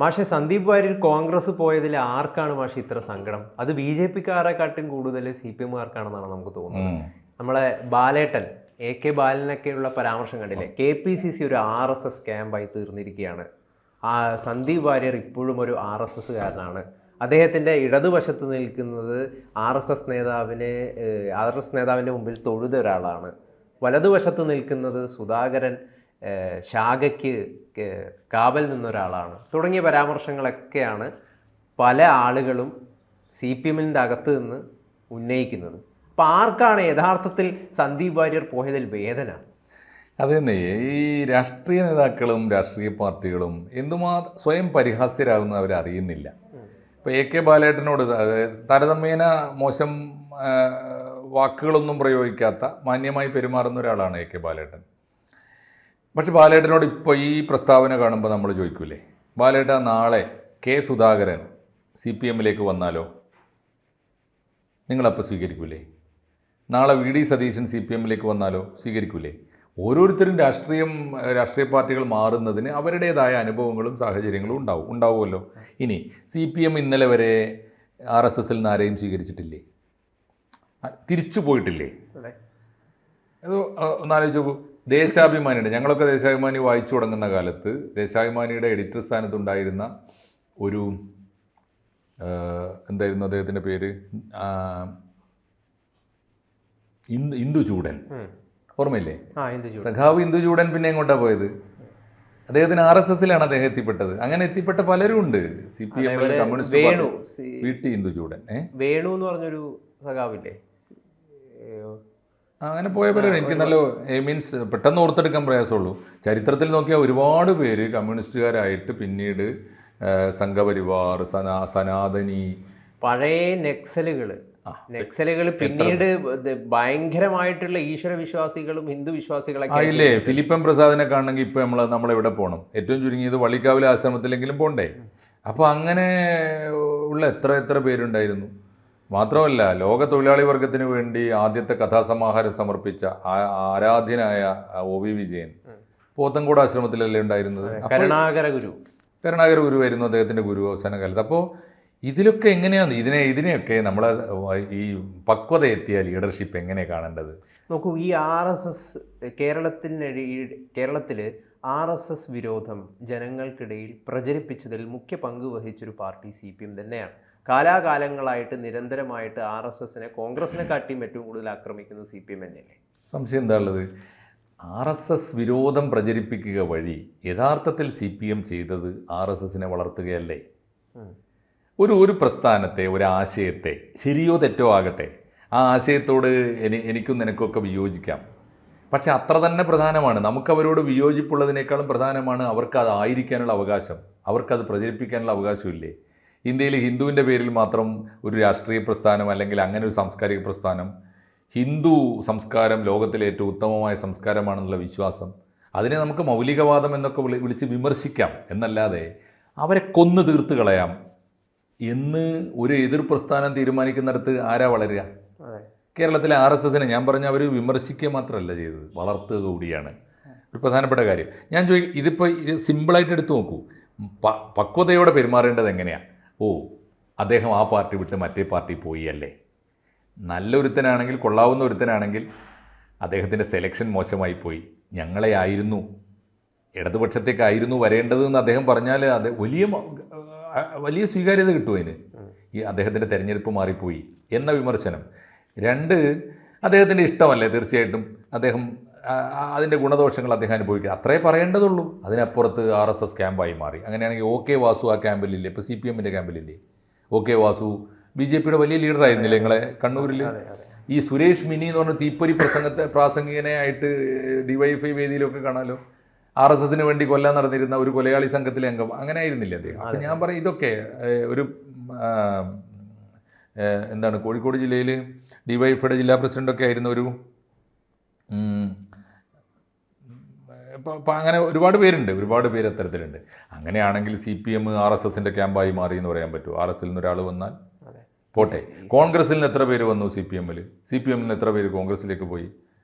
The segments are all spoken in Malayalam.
മാഷെ, സന്ദീപ് വാര്യർ കോൺഗ്രസ് പോയതിൽ ആർക്കാണ് മാഷെ ഇത്ര സങ്കടം? അത് BJP-കാരെക്കാട്ടും കൂടുതൽ CPM-കാർക്കാണെന്നാണ് നമുക്ക് തോന്നുന്നത്. നമ്മളെ ബാലേട്ടൻ, AK ബാലനൊക്കെയുള്ള പരാമർശം കണ്ടില്ലേ? KPCC ഒരു RSS ക്യാമ്പായി തീർന്നിരിക്കുകയാണ്. സന്ദീപ് വാര്യർ ഇപ്പോഴും ഒരു RSS-കാരനാണ്. അദ്ദേഹത്തിൻ്റെ ഇടതുവശത്ത് നിൽക്കുന്നത് RSS നേതാവിൻ്റെ മുമ്പിൽ തൊഴുത ഒരാളാണ്. വലതുവശത്ത് നിൽക്കുന്നത് സുധാകരൻ ശാഖയ്ക്ക് കാവൽ നിന്നൊരാളാണ് തുടങ്ങിയ പരാമർശങ്ങളൊക്കെയാണ് പല ആളുകളും CPM-ൻ്റെ അകത്ത് നിന്ന് ഉന്നയിക്കുന്നത്. അപ്പം ആർക്കാണ് യഥാർത്ഥത്തിൽ സന്ദീപ് വാര്യർ പോയതിൽ വേദന? അതെന്നെ, ഈ രാഷ്ട്രീയ നേതാക്കളും രാഷ്ട്രീയ പാർട്ടികളും എന്തുമാത്രം സ്വയം പരിഹാസ്യരാകുന്ന അവരറിയുന്നില്ല. ഇപ്പോൾ AK ബാലേട്ടനോട് താരതമ്യേന മോശം വാക്കുകളൊന്നും പ്രയോഗിക്കാത്ത മാന്യമായി പെരുമാറുന്ന ഒരാളാണ് AK ബാലേട്ടൻ. പക്ഷെ ബാലേട്ടനോട് ഇപ്പോൾ ഈ പ്രസ്താവന കാണുമ്പോൾ നമ്മൾ ചോദിക്കൂലേ, ബാലേട്ട നാളെ K സുധാകരൻ CPM-ലേക്ക് വന്നാലോ, നിങ്ങളപ്പോൾ സ്വീകരിക്കൂലേ? നാളെ VD സതീശൻ CPM-ലേക്ക് വന്നാലോ സ്വീകരിക്കൂലേ? ഓരോരുത്തരും രാഷ്ട്രീയ പാർട്ടികൾ മാറുന്നതിന് അവരുടേതായ അനുഭവങ്ങളും സാഹചര്യങ്ങളും ഉണ്ടാവുമല്ലോ. ഇനി CPM ഇന്നലെ വരെ RSS-ൽ നിന്ന് ആരെയും സ്വീകരിച്ചിട്ടില്ലേ? തിരിച്ചു പോയിട്ടില്ലേ? അത് ഒന്നാലോചിച്ച് നോക്കൂ. ദേശാഭിമാനിയുടെ, ഞങ്ങളൊക്കെ ദേശാഭിമാനി വായിച്ചു തുടങ്ങുന്ന കാലത്ത് ദേശാഭിമാനിയുടെ എഡിറ്റർ സ്ഥാനത്തുണ്ടായിരുന്ന ഒരു എന്തായിരുന്നു അദ്ദേഹത്തിൻ്റെ പേര്, ഇന്ദുചൂടൻ, ഓർമ്മയില്ലേ? സഖാവ് ഇന്ദുചൂടൻ പിന്നെ എങ്ങോട്ടാണ് പോയത്? അദ്ദേഹത്തിന് RSS-ലാണ് അദ്ദേഹം എത്തിപ്പെട്ടത്. അങ്ങനെ എത്തിപ്പെട്ട പലരും ഉണ്ട്. CPM communist VT Induchoodan, Venu എന്ന് പറഞ്ഞൊരു സഖാവില്ലേ, അങ്ങനെ പോയ പലരും എനിക്ക് നല്ല മീൻസ് പെട്ടെന്ന് ഓർത്തെടുക്കാൻ പ്രയാസമുള്ളൂ. ചരിത്രത്തിൽ നോക്കിയാൽ ഒരുപാട് പേര് കമ്മ്യൂണിസ്റ്റുകാരായിട്ട് പിന്നീട് സംഘപരിവാർ, സനാതനി, പഴയ നക്സലുകൾ പിന്നീട് ഭയങ്കരമായിട്ടുള്ള ഈശ്വര വിശ്വാസികളും ഹിന്ദു വിശ്വാസികളൊക്കെ ആയില്ലേ. ഫിലിപ്പം പ്രസാദിനെ കാണണമെങ്കിൽ ഇപ്പം നമ്മളെവിടെ പോകണം? ഏറ്റവും ചുരുങ്ങിയത് വള്ളിക്കാവിലെ ആശ്രമത്തിലെങ്കിലും പോണ്ടേ? അപ്പോൾ അങ്ങനെ ഉള്ള എത്ര പേരുണ്ടായിരുന്നു. മാത്രമല്ല, ലോക തൊഴിലാളി വർഗത്തിന് വേണ്ടി ആദ്യത്തെ കഥാസമാഹാരം സമർപ്പിച്ച ആരാധ്യനായ OV വിജയൻ പോത്തൻകോട് ആശ്രമത്തിലല്ലേ ഉണ്ടായിരുന്നത്? കരുണാകര ഗുരുവായിരുന്നു അദ്ദേഹത്തിൻ്റെ ഗുരു അവസാന കാലത്ത്. അപ്പോൾ ഇതിലൊക്കെ എങ്ങനെയാണ് ഇതിനെയൊക്കെ നമ്മളെ ഈ പക്വത എത്തിയ ലീഡർഷിപ്പ് എങ്ങനെ കാണേണ്ടത്? നോക്കൂ, ഈ RSS കേരളത്തിൽ RSS വിരോധം ജനങ്ങൾക്കിടയിൽ പ്രചരിപ്പിച്ചതിൽ മുഖ്യ പങ്ക് വഹിച്ചൊരു പാർട്ടി CPM തന്നെയാണ്. കാലാകാലങ്ങളായിട്ട് നിരന്തരമായിട്ട് RSS-നെ കോൺഗ്രസിനെ കാട്ടിയും ഏറ്റവും കൂടുതൽ ആക്രമിക്കുന്നത് CPM തന്നെയല്ലേ? സംശയം എന്താ ഉള്ളത്? RSS വിരോധം പ്രചരിപ്പിക്കുക വഴി യഥാർത്ഥത്തിൽ CPM ചെയ്തത് RSS-നെ വളർത്തുകയല്ലേ? ഒരു പ്രസ്ഥാനത്തെ, ഒരു ആശയത്തെ, ശരിയോ തെറ്റോ ആകട്ടെ, ആ ആശയത്തോട് എനിക്കും നിനക്കൊക്കെ വിയോജിക്കാം. പക്ഷെ അത്ര തന്നെ പ്രധാനമാണ്, നമുക്കവരോട് വിയോജിപ്പുള്ളതിനേക്കാളും പ്രധാനമാണ് അവർക്കത് ആയിരിക്കാനുള്ള അവകാശം, അവർക്കത് പ്രചരിപ്പിക്കാനുള്ള അവകാശമില്ലേ? ഇന്ത്യയിൽ ഹിന്ദുവിൻ്റെ പേരിൽ മാത്രം ഒരു രാഷ്ട്രീയ പ്രസ്ഥാനം അല്ലെങ്കിൽ അങ്ങനെ ഒരു സാംസ്കാരിക പ്രസ്ഥാനം, ഹിന്ദു സംസ്കാരം ലോകത്തിലെ ഏറ്റവും ഉത്തമമായ സംസ്കാരമാണെന്നുള്ള വിശ്വാസം, അതിനെ നമുക്ക് മൗലികവാദം എന്നൊക്കെ വിളിച്ച് വിമർശിക്കാം എന്നല്ലാതെ അവരെ കൊന്നു തീർത്ത് കളയാം എന്ന് ഒരു എതിർ പ്രസ്ഥാനം തീരുമാനിക്കുന്നിടത്ത് ആരാ വളരുക? കേരളത്തിലെ RSS-നെ ഞാൻ പറഞ്ഞ അവർ വിമർശിക്കുക മാത്രമല്ല ചെയ്തത്, വളർത്തുക കൂടിയാണ് ഒരു പ്രധാനപ്പെട്ട കാര്യം. ഞാൻ ഇതിപ്പോൾ സിമ്പിളായിട്ട് എടുത്തു നോക്കൂ. പക്വതയോടെ പെരുമാറേണ്ടത് എങ്ങനെയാണ്? അദ്ദേഹം ആ പാർട്ടി വിട്ട് മറ്റേ പാർട്ടി പോയി അല്ലേ? നല്ലൊരുത്തനാണെങ്കിൽ, കൊള്ളാവുന്ന ഒരുത്തനാണെങ്കിൽ അദ്ദേഹത്തിൻ്റെ സെലക്ഷൻ മോശമായി പോയി, ഞങ്ങളെ ആയിരുന്നു, ഇടതുപക്ഷത്തേക്കായിരുന്നു വരേണ്ടതെന്ന് അദ്ദേഹം പറഞ്ഞാൽ അത് വലിയ സ്വീകാര്യത കിട്ടും അതിന്. ഈ അദ്ദേഹത്തിൻ്റെ തെരഞ്ഞെടുപ്പ് മാറിപ്പോയി എന്ന വിമർശനം. 2, അദ്ദേഹത്തിൻ്റെ ഇഷ്ടമല്ലേ, തീർച്ചയായിട്ടും അദ്ദേഹം അതിൻ്റെ ഗുണദോഷങ്ങൾ അദ്ദേഹം അനുഭവിക്കുക, അത്രേ പറയേണ്ടതുള്ളൂ. അതിനപ്പുറത്ത് RSS ക്യാമ്പായി മാറി. അങ്ങനെയാണെങ്കിൽ OK വാസു ആ ക്യാമ്പിലില്ലേ? ഇപ്പോൾ CPM-ൻ്റെ ക്യാമ്പിലില്ലേ? OK വാസു BJP-യുടെ വലിയ ലീഡറായിരുന്നില്ലേ നിങ്ങളെ കണ്ണൂരിൽ? ഈ സുരേഷ് മിനി എന്ന് പറഞ്ഞ തീപ്പൊരി പ്രാസംഗികനെ ആയിട്ട് DYFI വേദിയിലൊക്കെ കാണാമല്ലോ. RSS-ന് വേണ്ടി കൊല്ലാൻ നടന്നിരുന്ന ഒരു കൊലയാളി സംഘത്തിലെ അംഗം, അങ്ങനെ ആയിരുന്നില്ലേ അദ്ദേഹം? അപ്പം ഞാൻ പറയും, ഇതൊക്കെ ഒരു എന്താണ്, കോഴിക്കോട് ജില്ലയിൽ DYFIയുടെ ജില്ലാ പ്രസിഡൻ്റൊക്കെ ആയിരുന്ന ഒരു അങ്ങനെ ഒരുപാട് പേര് അത്തരത്തിലുണ്ട്. അങ്ങനെയാണെങ്കിൽ CPM RSS-ൻ്റെ ക്യാമ്പായി മാറി എന്ന് പറയാൻ പറ്റുമോ? RSS-ൽ നിന്ന് ഒരാൾ വന്നാൽ പോട്ടെ, കോൺഗ്രസിൽ നിന്ന് എത്ര പേര് വന്നു CPM-ൽ നിന്ന് എത്ര പേര് കോൺഗ്രസിലേക്ക് പോയി?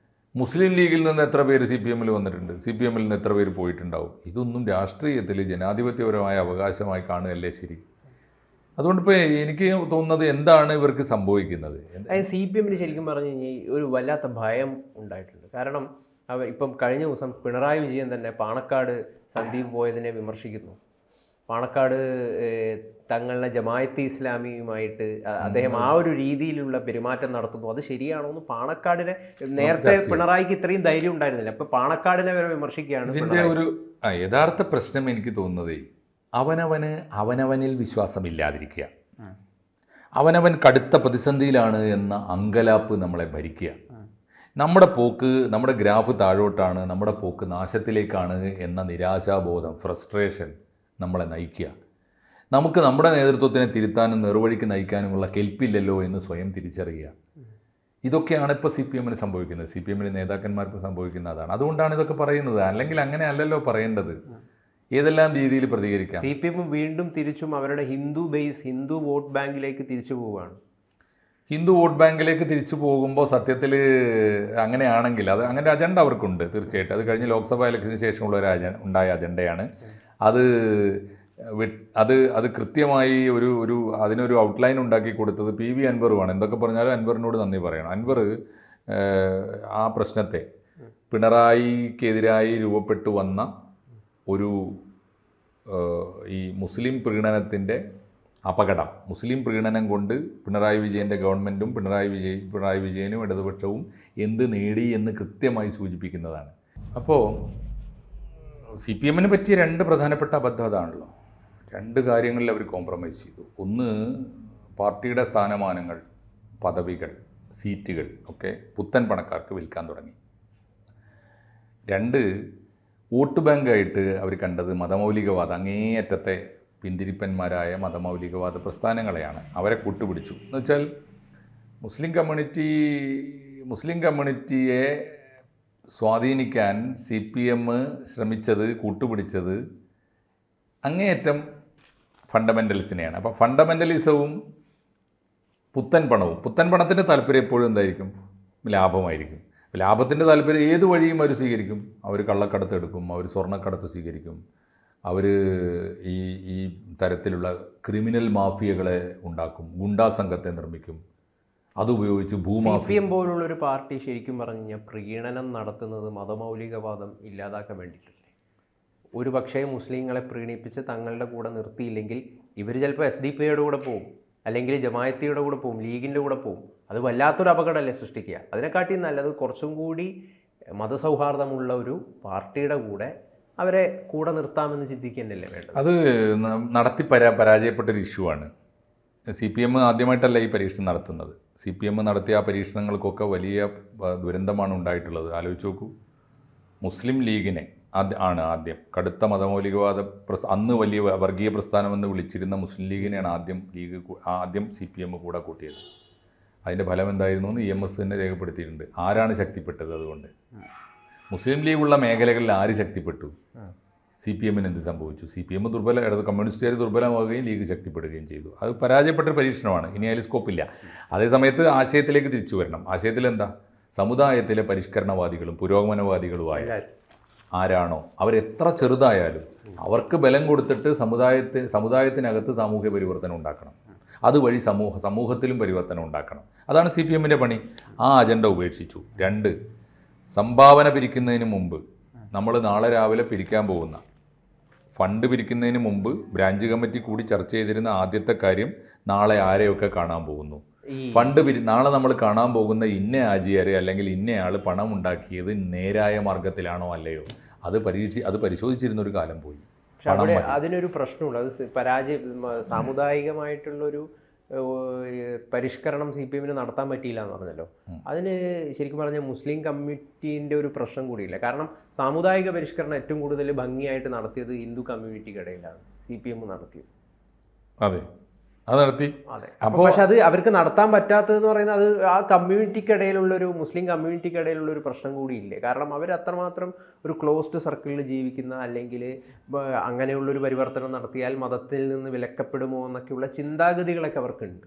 മുസ്ലിം ലീഗിൽ നിന്ന് എത്ര പേര് സി പി എമ്മിൽ വന്നിട്ടുണ്ട്, സി പി എമ്മിൽ നിന്ന് എത്ര പേര് പോയിട്ടുണ്ടാവും? ഇതൊന്നും രാഷ്ട്രീയത്തിൽ ജനാധിപത്യപരമായ അവകാശമായി കാണുകയല്ലേ ശരി? അതുകൊണ്ട് ഇപ്പോൾ എനിക്ക് തോന്നുന്നത് എന്താണ് ഇവർക്ക് സംഭവിക്കുന്നത്? സി പി എമ്മിന് ശരിക്കും പറഞ്ഞു കഴിഞ്ഞാൽ ഒരു വല്ലാത്ത ഭയം ഉണ്ടായിട്ടുണ്ട്. കാരണം ഇപ്പം കഴിഞ്ഞ ദിവസം പിണറായി വിജയൻ തന്നെ പാണക്കാട് സന്ദീപ് പോയതിനെ വിമർശിക്കുന്നു. പാണക്കാട് തങ്ങളുടെ ജമായത്ത് ഇസ്ലാമിയുമായിട്ട് അദ്ദേഹം ആ ഒരു രീതിയിലുള്ള പെരുമാറ്റം നടത്തുന്നു. അത് ശരിയാണോ എന്ന് പാണക്കാടിനെ നേരത്തെ പിണറായിക്ക് ഇത്രയും ധൈര്യം ഉണ്ടായിരുന്നില്ല. അപ്പൊ പാണക്കാടിനെ വരെ വിമർശിക്കുകയാണ്. ഇതിൻ്റെ ഒരു യഥാർത്ഥ പ്രശ്നം എനിക്ക് തോന്നുന്നത് അവനവനിൽ വിശ്വാസമില്ലാതിരിക്കുക, അവനവൻ കടുത്ത പ്രതിസന്ധിയിലാണ് എന്ന അങ്കലാപ്പ് നമ്മളെ ഭരിക്കുക. നമ്മുടെ പോക്ക്, നമ്മുടെ ഗ്രാഫ് താഴോട്ടാണ്, നമ്മുടെ പോക്ക് നാശത്തിലേക്കാണ് എന്ന നിരാശാബോധം, ഫ്രസ്ട്രേഷൻ നമ്മളെ നയിക്കുക. നമുക്ക് നമ്മുടെ നേതൃത്വത്തിനെ തിരുത്താനും നേർവഴിക്ക് നയിക്കാനുമുള്ള കെൽപ്പില്ലല്ലോ എന്ന് സ്വയം തിരിച്ചറിയുക. ഇതൊക്കെയാണ് ഇപ്പോൾ സി പി എമ്മിന് സംഭവിക്കുന്നത്, സി പി എമ്മിലെ നേതാക്കന്മാർക്ക് സംഭവിക്കുന്നതാണ്. അതുകൊണ്ടാണ് ഇതൊക്കെ പറയുന്നത്. അല്ലെങ്കിൽ അങ്ങനെ അല്ലല്ലോ പറയേണ്ടത്. ഏതെല്ലാം രീതിയിൽ പ്രതികരിക്കാം. സി പി എം വീണ്ടും തിരിച്ചും അവരുടെ ഹിന്ദു വോട്ട് ബാങ്കിലേക്ക് തിരിച്ചു പോവുകയാണ്. ഹിന്ദു വോട്ട് ബാങ്കിലേക്ക് തിരിച്ചു പോകുമ്പോൾ സത്യത്തിൽ അങ്ങനെയാണെങ്കിൽ അത് അങ്ങനെ അജണ്ട അവർക്കുണ്ട് തീർച്ചയായിട്ടും. അത് കഴിഞ്ഞ് ലോക്സഭാ ഇലക്ഷന് ശേഷമുള്ള ഉണ്ടായ അജണ്ടയാണ്. അത് കൃത്യമായി അതിനൊരു ഔട്ട്ലൈൻ ഉണ്ടാക്കി കൊടുത്തത് PV അൻവറുമാണ്. എന്തൊക്കെ പറഞ്ഞാലും അൻവറിനോട് നന്ദി പറയണം. അൻവർ ആ പ്രശ്നത്തെ പിണറായിക്കെതിരായി രൂപപ്പെട്ടു വന്ന ഈ മുസ്ലിം പ്രീണനത്തിൻ്റെ അപകടം, മുസ്ലിം പ്രീണനം കൊണ്ട് പിണറായി വിജയൻ്റെ ഗവൺമെൻറ്റും പിണറായി വിജയനും ഇടതുപക്ഷവും എന്ത് നേടി എന്ന് കൃത്യമായി സൂചിപ്പിക്കുന്നതാണ്. അപ്പോൾ സി പി എമ്മിന് പറ്റിയ രണ്ട് പ്രധാനപ്പെട്ട അബദ്ധം അതാണല്ലോ. രണ്ട് കാര്യങ്ങളിൽ അവർ കോംപ്രമൈസ് ചെയ്തു. ഒന്ന്, പാർട്ടിയുടെ സ്ഥാനമാനങ്ങൾ, പദവികൾ, സീറ്റുകൾ ഒക്കെ പുത്തൻ പണക്കാർക്ക് വിൽക്കാൻ തുടങ്ങി. രണ്ട്, വോട്ട് ബാങ്കായിട്ട് അവർ കണ്ടത് മതമൗലികവാദം, അങ്ങേയറ്റത്തെ പിന്തിരിപ്പന്മാരായ മതമൗലികവാദ പ്രസ്ഥാനങ്ങളെയാണ്. അവരെ കൂട്ടുപിടിച്ചു. എന്നുവെച്ചാൽ മുസ്ലിം കമ്മ്യൂണിറ്റിയെ സ്വാധീനിക്കാൻ CPM ശ്രമിച്ചത്, കൂട്ടുപിടിച്ചത് അങ്ങേയറ്റം ഫണ്ടമെൻ്റലിസിനെയാണ്. അപ്പോൾ ഫണ്ടമെൻ്റലിസവും പുത്തൻ പണത്തിൻ്റെ താല്പര്യം എപ്പോഴും എന്തായിരിക്കും? ലാഭമായിരിക്കും. ലാഭത്തിൻ്റെ താല്പര്യം ഏത് വഴിയും അവർ സ്വീകരിക്കും. അവർ കള്ളക്കടത്ത് എടുക്കും, അവർ സ്വർണ്ണക്കടത്ത് സ്വീകരിക്കും, അവർ ഈ തരത്തിലുള്ള ക്രിമിനൽ മാഫിയകളെ ഉണ്ടാക്കും, ഗുണ്ടാ സംഘത്തെ നിർമ്മിക്കും, അതുപയോഗിച്ച് ഭൂമാഫിയ. CPM പോലുള്ളൊരു പാർട്ടി ശരിക്കും പറഞ്ഞു കഴിഞ്ഞാൽ പ്രീണനം നടത്തുന്നത് മതമൗലികവാദം ഇല്ലാതാക്കാൻ വേണ്ടിയിട്ടല്ലേ? ഒരു പക്ഷേ മുസ്ലിങ്ങളെ പ്രീണിപ്പിച്ച് തങ്ങളുടെ കൂടെ നിർത്തിയില്ലെങ്കിൽ ഇവർ ചിലപ്പോൾ SDP-യുടെ കൂടെ പോകും, അല്ലെങ്കിൽ ജമായത്തിയുടെ കൂടെ പോകും, ലീഗിൻ്റെ കൂടെ പോകും. അത് വല്ലാത്തൊരു അപകടമല്ലേ സൃഷ്ടിക്കുക? അതിനെക്കാട്ടി നല്ലത് കുറച്ചും കൂടി മതസൗഹാർദ്ദമുള്ള ഒരു പാർട്ടിയുടെ കൂടെ അവരെ കൂടെ നിർത്താമെന്ന് ചിന്തിക്കുന്നല്ലേ വേണ്ടത്. അത് നടത്തി പരാജയപ്പെട്ടൊരു ഇഷ്യൂ ആണ്. CPM ആദ്യമായിട്ടല്ല ഈ പരീക്ഷണം നടത്തുന്നത്. CPM നടത്തിയ ആ പരീക്ഷണങ്ങൾക്കൊക്കെ വലിയ ദുരന്തമാണ് ഉണ്ടായിട്ടുള്ളത്. ആലോചിച്ച് നോക്കൂ. മുസ്ലിം ലീഗിനെ ആദ്യം കടുത്ത മതമൗലികവാദ അന്ന് വലിയ വർഗീയ പ്രസ്ഥാനമെന്ന് വിളിച്ചിരുന്ന മുസ്ലിം ലീഗിനെയാണ് ആദ്യം CPM കൂടെ കൂട്ടിയത്. അതിൻ്റെ ഫലം എന്തായിരുന്നു എന്ന് EMS തന്നെ രേഖപ്പെടുത്തിയിട്ടുണ്ട്. ആരാണ് ശക്തിപ്പെട്ടത്? അതുകൊണ്ട് മുസ്ലിം ലീഗുള്ള മേഖലകളിൽ ആര് ശക്തിപ്പെട്ടു? CPM-ന് എന്ത് സംഭവിച്ചു? CPM കമ്മ്യൂണിസ്റ്റുകാർ ദുർബലമാവുകയും ലീഗ് ശക്തിപ്പെടുകയും ചെയ്തു. അത് പരാജയപ്പെട്ടൊരു പരീക്ഷണമാണ്. ഇനി അതിൽ സ്കോപ്പില്ല. അതേസമയത്ത് ആശയത്തിലേക്ക് തിരിച്ചു വരണം. ആശയത്തിൽ എന്താ? സമുദായത്തിലെ പരിഷ്കരണവാദികളും പുരോഗമനവാദികളുമായ ആരാണോ അവരെത്ര ചെറുതായാലും അവർക്ക് ബലം കൊടുത്തിട്ട് സമുദായത്തിനകത്ത് സാമൂഹ്യ പരിവർത്തനം ഉണ്ടാക്കണം. അതുവഴി സമൂഹത്തിലും പരിവർത്തനം ഉണ്ടാക്കണം. അതാണ് CPM-ൻ്റെ പണി. ആ അജണ്ട ഉപേക്ഷിച്ചു. രണ്ട്, സംഭാവന പിരിക്കുന്നതിന് മുമ്പ്, നമ്മൾ നാളെ രാവിലെ പിരിക്കാൻ പോകുന്ന ഫണ്ട് പിരിക്കുന്നതിന് മുമ്പ് ബ്രാഞ്ച് കമ്മിറ്റി കൂടി ചർച്ച ചെയ്തിരുന്ന ആദ്യത്തെ കാര്യം നാളെ ആരെയൊക്കെ കാണാൻ പോകുന്നു. നാളെ നമ്മൾ കാണാൻ പോകുന്ന ഇന്ന ആജിയാരെ അല്ലെങ്കിൽ ഇന്നയാൾ പണം ഉണ്ടാക്കിയത് നേരായ മാർഗത്തിലാണോ അല്ലയോ അത് പരിശോധിച്ചിരുന്നൊരു കാലം പോയി. അതിനൊരു പ്രശ്നമുണ്ട്. അത് സാമുദായികമായിട്ടുള്ളൊരു പരിഷ്കരണം CPM-ന് നടത്താൻ പറ്റിയില്ല എന്ന് പറഞ്ഞല്ലോ. അതിന് ശരിക്കും പറഞ്ഞാൽ മുസ്ലിം കമ്മ്യൂണിറ്റീൻ്റെ ഒരു പ്രശ്നം കൂടിയില്ല. കാരണം സാമുദായിക പരിഷ്കരണം ഏറ്റവും കൂടുതൽ ഭംഗിയായിട്ട് നടത്തിയത് ഹിന്ദു കമ്മ്യൂണിറ്റിക്കിടയിലാണ് CPM നടത്തിയത്. അതെ, അത് നടത്തി. അതെ. അപ്പോൾ പക്ഷെ അത് അവർക്ക് നടത്താൻ പറ്റാത്തതെന്ന് പറയുന്നത് അത് ആ കമ്മ്യൂണിറ്റിക്കിടയിലുള്ളൊരു മുസ്ലിം കമ്മ്യൂണിറ്റിക്കിടയിലുള്ളൊരു പ്രശ്നം കൂടിയില്ലേ. കാരണം അവർ അത്രമാത്രം ഒരു ക്ലോസ്ഡ് സർക്കിളിൽ ജീവിക്കുന്ന, അല്ലെങ്കിൽ അങ്ങനെയുള്ളൊരു പരിവർത്തനം നടത്തിയാൽ മതത്തിൽ നിന്ന് വിലക്കപ്പെടുമോ എന്നൊക്കെയുള്ള ചിന്താഗതികളൊക്കെ അവർക്കുണ്ട്.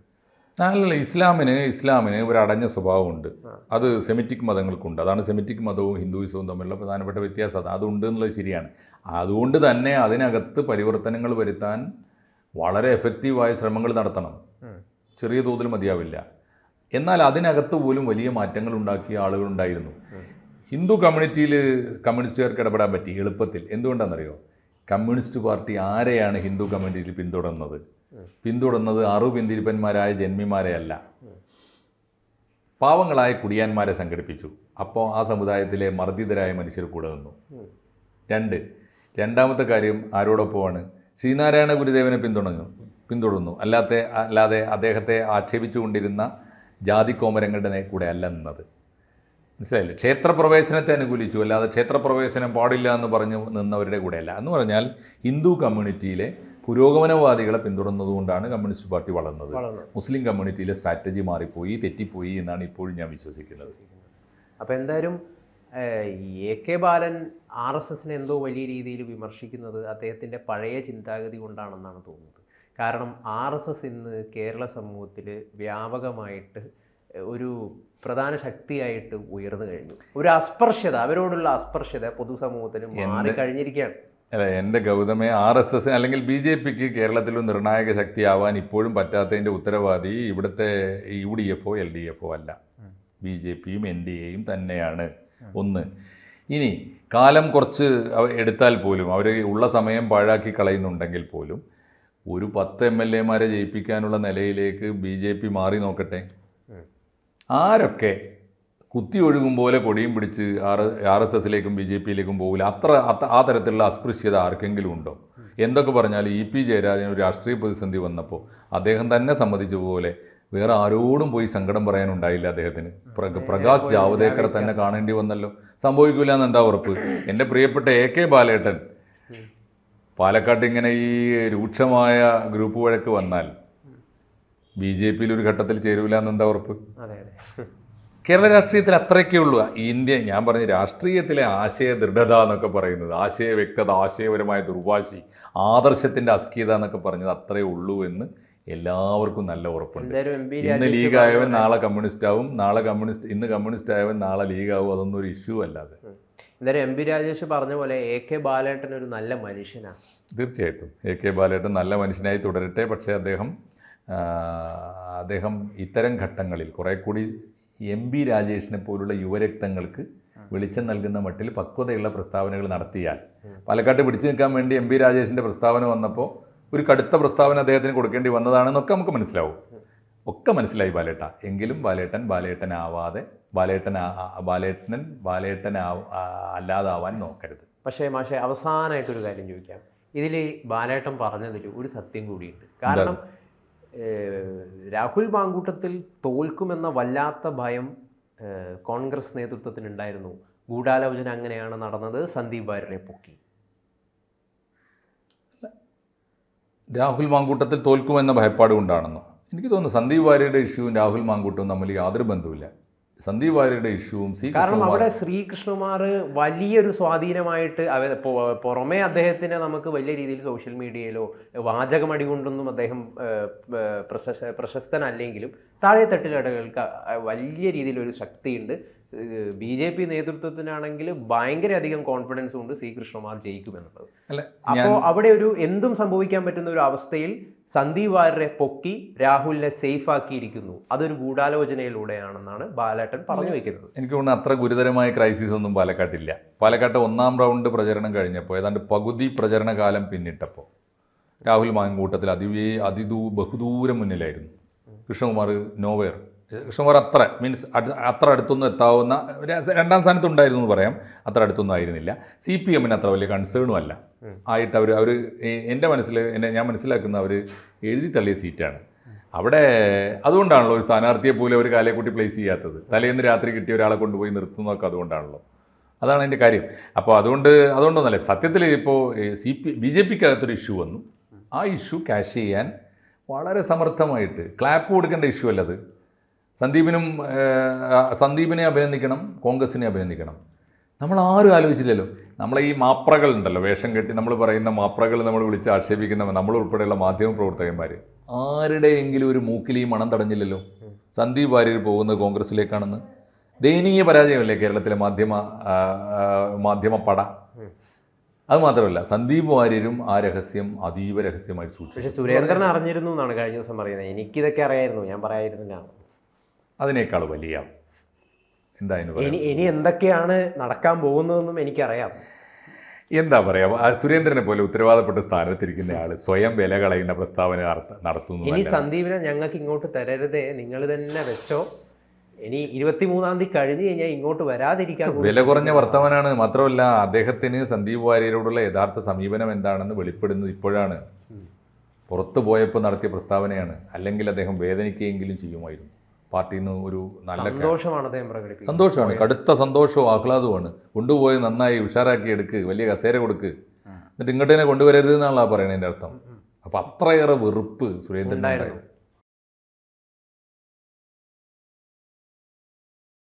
അല്ലല്ല, ഇസ്ലാമിന് ഒരു അടഞ്ഞ സ്വഭാവമുണ്ട്. അത് സെമിറ്റിക് മതങ്ങൾക്കുണ്ട്. അതാണ് സെമിറ്റിക് മതവും ഹിന്ദുയിസവും തമ്മിലുള്ള പ്രധാനപ്പെട്ട വ്യത്യാസം. അതുണ്ട് എന്നുള്ളത് ശരിയാണ്. അതുകൊണ്ട് തന്നെ അതിനകത്ത് പരിവർത്തനങ്ങൾ വരുത്താൻ വളരെ എഫക്റ്റീവായ ശ്രമങ്ങൾ നടത്തണം. ചെറിയ തോതിൽ മതിയാവില്ല. എന്നാൽ അതിനകത്ത് പോലും വലിയ മാറ്റങ്ങൾ ഉണ്ടാക്കിയ ആളുകളുണ്ടായിരുന്നു. ഹിന്ദു കമ്മ്യൂണിറ്റിയിൽ കമ്മ്യൂണിസ്റ്റുകാർക്ക് ഇടപെടാൻ പറ്റി എളുപ്പത്തിൽ. എന്തുകൊണ്ടാണെന്നറിയോ? കമ്മ്യൂണിസ്റ്റ് പാർട്ടി ആരെയാണ് ഹിന്ദു കമ്മ്യൂണിറ്റിയിൽ പിന്തുടർന്നത് പിന്തിരിപ്പന്മാരായ ജന്മിമാരെയല്ല, പാവങ്ങളായ കുടിയാന്മാരെ സംഘടിപ്പിച്ചു. അപ്പോൾ ആ സമുദായത്തിലെ മർദ്ദിതരായ മനുഷ്യർ കൂടെ നിന്നു. രണ്ടാമത്തെ കാര്യം ആരോടൊപ്പമാണ്? ശ്രീനാരായണ ഗുരുദേവനെ പിന്തുടർന്നു. അല്ലാതെ അദ്ദേഹത്തെ ആക്ഷേപിച്ചുകൊണ്ടിരുന്ന ജാതിക്കോമരങ്ങളുടെ കൂടെ അല്ല നിന്നത്. മനസ്സിലായില്ലേ? ക്ഷേത്രപ്രവേശനത്തെ അനുകൂലിച്ചു, അല്ലാതെ ക്ഷേത്രപ്രവേശനം പാടില്ല എന്ന് പറഞ്ഞു നിന്നവരുടെ കൂടെയല്ല. എന്ന് പറഞ്ഞാൽ ഹിന്ദു കമ്മ്യൂണിറ്റിയിലെ പുരോഗമനവാദികളെ പിന്തുടർന്നതുകൊണ്ടാണ് കമ്മ്യൂണിസ്റ്റ് പാർട്ടി വളർന്നത്. മുസ്ലിം കമ്മ്യൂണിറ്റിയിലെ സ്ട്രാറ്റജി മാറിപ്പോയി, തെറ്റിപ്പോയി എന്നാണ് ഇപ്പോഴും ഞാൻ വിശ്വസിക്കുന്നത്. അപ്പോൾ എന്തായാലും AK ബാലൻ RSSനെ എന്തോ വലിയ രീതിയിൽ വിമർശിക്കുന്നത് അദ്ദേഹത്തിൻ്റെ പഴയ ചിന്താഗതി കൊണ്ടാണെന്നാണ് തോന്നുന്നത്. കാരണം RSS ഇന്ന് കേരള സമൂഹത്തിൽ വ്യാപകമായിട്ട് ഒരു പ്രധാന ശക്തിയായിട്ട് ഉയർന്നു കഴിഞ്ഞു. ഒരു അസ്പർശ്യത, അവരോടുള്ള അസ്പർശ്യത പൊതുസമൂഹത്തിന് മാറിക്കഴിഞ്ഞിരിക്കുകയാണ്. അല്ല, എൻ്റെ ഗൗതമേ, RSS അല്ലെങ്കിൽ BJPക്ക് കേരളത്തിലൊരു നിർണായക ശക്തിയാവാൻ ഇപ്പോഴും പറ്റാത്തതിൻ്റെ ഉത്തരവാദി ഇവിടുത്തെ UDFO LDFO അല്ല, BJPയും NDAയും തന്നെയാണ്. ഒന്ന്, ഇനി കാലം കുറച്ച് എടുത്താൽ പോലും, അവർ ഉള്ള സമയം പാഴാക്കി കളയുന്നുണ്ടെങ്കിൽ പോലും, ഒരു 10 MLA ജയിപ്പിക്കാനുള്ള നിലയിലേക്ക് BJP മാറി നോക്കട്ടെ. ആരൊക്കെ കുത്തി ഒഴുകും പോലെ കൊടിയും പിടിച്ച് RSSലേക്കും BJPയിലേക്കും പോകില്ല. ആ തരത്തിലുള്ള അസ്പൃശ്യത ആർക്കെങ്കിലും ഉണ്ടോ? എന്തൊക്കെ പറഞ്ഞാലും EP ജയരാജന് ഒരു രാഷ്ട്രീയ പ്രതിസന്ധി വന്നപ്പോൾ അദ്ദേഹം തന്നെ സമ്മതിച്ച പോലെ വേറെ ആരോടും പോയി സങ്കടം പറയാനുണ്ടായില്ല അദ്ദേഹത്തിന്. പ്രകാശ് ജാവദേക്കറെ തന്നെ കാണേണ്ടി വന്നല്ലോ. സംഭവിക്കില്ല എന്ന് എന്താ ഉറപ്പ്? എൻ്റെ പ്രിയപ്പെട്ട AK ബാലേട്ടൻ പാലക്കാട്ട് ഇങ്ങനെ ഈ രൂക്ഷമായ ഗ്രൂപ്പ് വഴക്ക് വന്നാൽ BJPയിൽ ഒരു ഘട്ടത്തിൽ ചേരൂല എന്നെന്താ ഉറപ്പ്? കേരള രാഷ്ട്രീയത്തിൽ അത്രയൊക്കെ ഉള്ളൂ. ഞാൻ പറഞ്ഞ രാഷ്ട്രീയത്തിലെ ആശയ ദൃഢത എന്നൊക്കെ പറയുന്നത്, ആശയ വ്യക്തത, ആശയപരമായ ദുർവാശി, ആദർശത്തിൻ്റെ അസ്കിയത എന്നൊക്കെ പറഞ്ഞത് അത്രയേ ഉള്ളൂ എന്ന് എല്ലാവർക്കും നല്ല ഉറപ്പുണ്ട്. ഇന്ന് ലീഗായവൻ നാളെ കമ്മ്യൂണിസ്റ്റ് ആവും, ഇന്ന് കമ്മ്യൂണിസ്റ്റ് ആയവൻ നാളെ ലീഗാവും. അതൊന്നും ഒരു ഇഷ്യൂ അല്ലാതെ. എന്തായാലും MP രാജേഷ് പറഞ്ഞ പോലെ AK ബാലേട്ടൻ ഒരു നല്ല മനുഷ്യനാണ്. തീർച്ചയായിട്ടും AK ബാലേട്ടൻ നല്ല മനുഷ്യനായി തുടരട്ടെ. പക്ഷേ അദ്ദേഹം ഇത്തരം ഘട്ടങ്ങളിൽ കുറെ കൂടി MP രാജേഷിനെ പോലുള്ള യുവരക്തങ്ങൾക്ക് വെളിച്ചം നൽകുന്ന മട്ടിൽ പക്വതയുള്ള പ്രസ്താവനകൾ നടത്തിയാൽ, പാലക്കാട്ട് പിടിച്ചു നിൽക്കാൻ വേണ്ടി MP രാജേഷിൻ്റെ പ്രസ്താവന വന്നപ്പോൾ ഒരു കടുത്ത പ്രസ്താവന അദ്ദേഹത്തിന് കൊടുക്കേണ്ടി വന്നതാണെന്നൊക്കെ നമുക്ക് മനസ്സിലാവും. ഒക്കെ മനസ്സിലായി ബാലേട്ട. എങ്കിലും ബാലേട്ടനാവാതെ ബാലേട്ടൻ അല്ലാതാവാൻ നോക്കരുത്. പക്ഷേ മാഷെ, അവസാനമായിട്ടൊരു കാര്യം ചോദിക്കാം. ഇതിൽ ബാലേട്ടൻ പറഞ്ഞതിൽ ഒരു സത്യം കൂടിയുണ്ട്. കാരണം രാഹുൽ മാങ്കൂട്ടത്തിൽ തോൽക്കുമെന്ന വല്ലാത്ത ഭയം കോൺഗ്രസ് നേതൃത്വത്തിനുണ്ടായിരുന്നു. ഗൂഢാലോചന അങ്ങനെയാണ് നടന്നത്, സന്ദീപ് വാര്യരെ പൊക്കി. രാഹുൽ മാങ്കൂട്ടത്തിൽ തോൽക്കുമെന്ന ഭയപ്പാട് കൊണ്ടാണെന്നോ? എനിക്ക് തോന്നുന്നു സന്ദീപ് വാര്യരുടെ ഇഷ്യൂവും രാഹുൽ മാങ്കൂട്ടവും തമ്മിൽ യാതൊരു ബന്ധവുമില്ല. സന്ദീപ് വാര്യരുടെ ഇഷ്യൂവും കാരണം അവിടെ ശ്രീകൃഷ്ണകുമാർ വലിയൊരു സ്വാധീനമായിട്ട് പുറമേ അദ്ദേഹത്തിന് നമുക്ക് വലിയ രീതിയിൽ സോഷ്യൽ മീഡിയയിലോ വാചകമടി കൊണ്ടൊന്നും അദ്ദേഹം പ്രശസ്തനല്ലെങ്കിലും താഴെത്തട്ടിലിടകൾക്ക് വലിയ രീതിയിലൊരു ശക്തിയുണ്ട്. BJP നേതൃത്വത്തിനാണെങ്കിൽ ഭയങ്കര അധികം കോൺഫിഡൻസും ഉണ്ട് ശ്രീകൃഷ്ണകുമാർ ജയിക്കുമെന്നുള്ളത്. അപ്പോൾ അവിടെ ഒരു എന്തും സംഭവിക്കാൻ പറ്റുന്ന ഒരു അവസ്ഥയിൽ സന്ദീപ് വാര്യരെ പൊക്കി രാഹുലിനെ സേഫ് ആക്കിയിരിക്കുന്നു. അതൊരു ഗൂഢാലോചനയിലൂടെയാണെന്നാണ് ബാലേട്ടൻ പറഞ്ഞു വയ്ക്കുന്നത്. എനിക്ക് തോന്നുന്നു അത്ര ഗുരുതരമായ ക്രൈസിസ് ഒന്നും പാലക്കാട്ടില്ല. പാലക്കാട്ട് 1ാം റൗണ്ട് പ്രചരണം കഴിഞ്ഞപ്പോൾ ഏതാണ്ട് പകുതി പ്രചരണ കാലം പിന്നിട്ടപ്പോൾ രാഹുൽ മാങ്കൂട്ടത്തിൽ ബഹുദൂരം മുന്നിലായിരുന്നു. കൃഷ്ണകുമാർ നോവെയർ. കൃഷ്ണകുമാർ അത്ര അടുത്തൊന്നും എത്താവുന്ന 2ാം സ്ഥാനത്തുണ്ടായിരുന്നു എന്ന് പറയാം. അത്ര അടുത്തൊന്നും ആയിരുന്നില്ല. CPMന് അത്ര വലിയ കൺസേണും അല്ല ആയിട്ട് അവർ ഞാൻ മനസ്സിലാക്കുന്ന അവർ എഴുതി തള്ളിയ സീറ്റാണ്. അവിടെ അതുകൊണ്ടാണല്ലോ ഒരു സ്ഥാനാർത്ഥിയെ പോലും അവർ കാലേക്കൂട്ടി പ്ലേസ് ചെയ്യാത്തത്. തലേന്ന് രാത്രി കിട്ടിയ ഒരാളെ കൊണ്ടുപോയി നിർത്തുന്നതൊക്കെ അതുകൊണ്ടാണല്ലോ. അതാണ് അതിൻ്റെ കാര്യം. അപ്പോൾ അതുകൊണ്ടൊന്നല്ല. സത്യത്തിൽ ഇപ്പോൾ BJPക്കകത്തൊരു ഇഷ്യൂ വന്നു. ആ ഇഷ്യൂ ക്യാഷ് ചെയ്യാൻ വളരെ സമർത്ഥമായിട്ട് ക്ലാപ്പ് കൊടുക്കേണ്ട ഇഷ്യൂ അല്ലത്. സന്ദീപിനെ അഭിനന്ദിക്കണം, കോൺഗ്രസിനെ അഭിനന്ദിക്കണം. നമ്മൾ ആരും ആലോചിച്ചില്ലല്ലോ. നമ്മളെ ഈ മാപ്രകളുണ്ടല്ലോ, വേഷം കെട്ടി നമ്മൾ പറയുന്ന മാപ്രകൾ നമ്മൾ വിളിച്ച് ആക്ഷേപിക്കുന്ന നമ്മൾ ഉൾപ്പെടെയുള്ള മാധ്യമ പ്രവർത്തകന്മാർ ആരുടെയെങ്കിലും ഒരു മൂക്കിൽ ഈ മണം തടഞ്ഞില്ലല്ലോ. സന്ദീപ് വാര്യർ പോകുന്നത് കോൺഗ്രസിലേക്കാണെന്ന് ദയനീയ പരാജയമല്ലേ കേരളത്തിലെ മാധ്യമപ്പട. അത് മാത്രമല്ല, സന്ദീപ് വാര്യരും ആ രഹസ്യം അതീവ രഹസ്യമായി സൂക്ഷിച്ചു. പക്ഷെ സുരേന്ദ്രൻ അറിഞ്ഞിരുന്നു എന്നാണ് കഴിഞ്ഞ ദിവസം പറയുന്നത്. എനിക്കിതൊക്കെ അറിയായിരുന്നു, ഞാൻ പറയായിരുന്നില്ല. അതിനേക്കാൾ വലിയ എന്തായാലും ഇനി എന്തൊക്കെയാണ് നടക്കാൻ പോകുന്നതെന്നും എനിക്കറിയാം. എന്താ പറയുക, സുരേന്ദ്രനെ പോലെ ഉത്തരവാദപ്പെട്ട സ്ഥാനത്തിരിക്കുന്ന ആൾ സ്വയം വില കളയുന്ന പ്രസ്താവന നടത്തുന്നു. ഇനി സന്ദീപിനെ ഞങ്ങൾക്ക് ഇങ്ങോട്ട് തരരുതേ, നിങ്ങൾ തന്നെ വെച്ചോ, ഇനി 23-ാം തീയതി കഴിഞ്ഞ് കഴിഞ്ഞാൽ ഇങ്ങോട്ട് വരാതിരിക്കാൻ വില കുറഞ്ഞ വർത്തമാനാണ്. മാത്രമല്ല, അദ്ദേഹത്തിന് സന്ദീപ് വാര്യരോടുള്ള യഥാർത്ഥ സമീപനം എന്താണെന്ന് വെളിപ്പെടുന്നത് ഇപ്പോഴാണ്. പുറത്തു പോയപ്പോൾ നടത്തിയ പ്രസ്താവനയാണ്. അല്ലെങ്കിൽ അദ്ദേഹം വേദനിക്കുകയെങ്കിലും ചെയ്യുമായിരുന്നു. പാർട്ടിയിൽ നിന്ന് ഒരു നല്ല സന്തോഷമാണ് അദ്ദേഹം പ്രകടിപ്പിക്കുന്നത്. സന്തോഷമാണ്, കടുത്ത സന്തോഷവും ആഹ്ലാദവുമാണ്. കൊണ്ടുപോയി നന്നായി ഉഷാറാക്കി എടുക്ക്, വലിയ കസേര കൊടുക്ക്, എന്നിട്ട് ഇങ്ങോട്ട് തന്നെ കൊണ്ടുവരരുത് എന്നാണല്ലോ പറയണതിൻ്റെ അർത്ഥം. അപ്പം അത്രയേറെ വെറുപ്പ് സുരേന്ദ്രൻ ഉണ്ടായിരുന്നു.